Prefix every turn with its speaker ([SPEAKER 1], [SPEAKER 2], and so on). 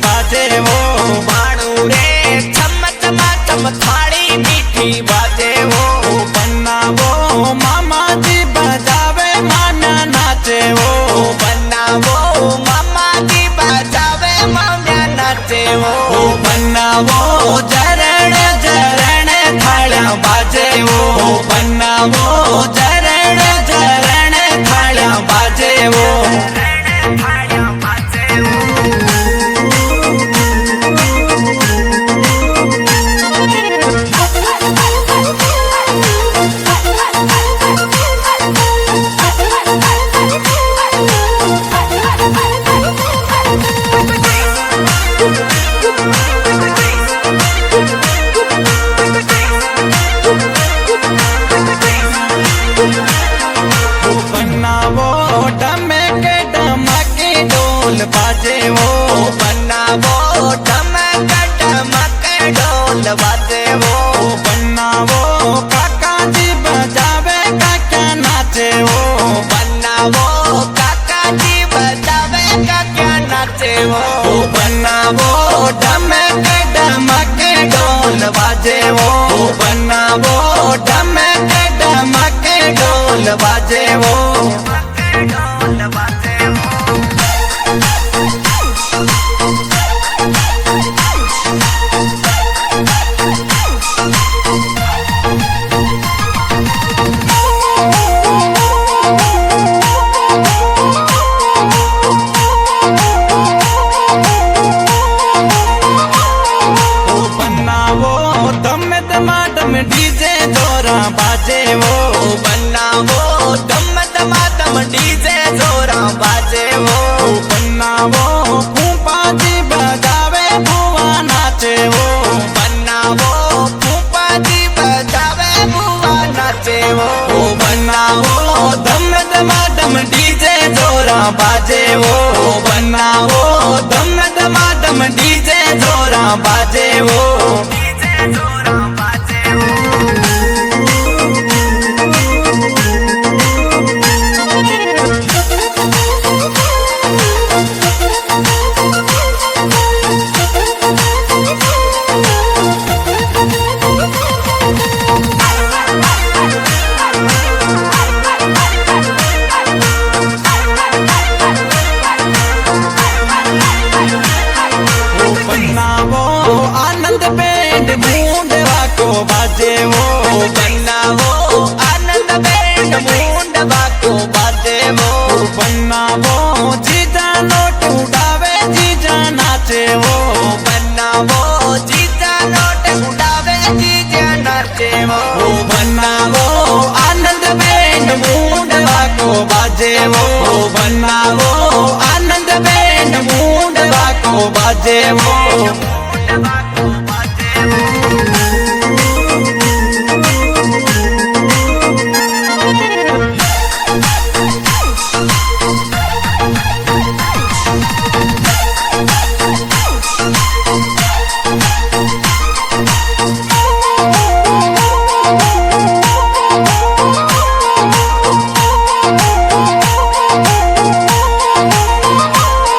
[SPEAKER 1] बाजे वो बाणू रे छम छमा छम थाली मीठी बाजे वो बन्ना वो मामा जी बजावे माना नाचे वो बन्ना वो मामा जी बजावे माना नाचे वो बन्ना वो जरण जरण थाला बाजे वो बन्ना वो जरण जरण थाला बाजे वो बाजे वो बन्ना वो ढमक ढमक ढोल बाजे वो बन्ना वो काका जी बजावे काका नाचे वो बन्ना वो काका जी बजावे काका नाचे वो बन्ना वो ढमक ढमक ढोल बाजे वो बन्ना वो ढमक ढमक ढोल बाजे वो ढोल बाजे वो डीजे जोरा बाजे वो बन्ना वो दम दमा दम डीजे जोरा बाजे वो बन्ना वो फूफा जी बजावे बुआ नाचे वो बन्ना वो फूफा जी बजावे बुआ नाचे वो बन्ना वो दम दमा दम डीजे जोरा बाजे वो बन्ना वो दम दमा दम डीजे जोरा बाजे वो डीजे जोरा आनंद बैंड मुंडवा को बाजे वो बन्ना वो आनंद बैंड मुंडवा को बाजे वो बन्ना वो जीजा नोट उड़ावे जीजा नाचे वो बन्ना वो जीजा नोट उड़ावे जीजा नाचे वो बन्ना वो आनंद बैंड मुंडवा को बाजे वो बन्ना वो आनंद बैंड मुंडवा को बाजे वो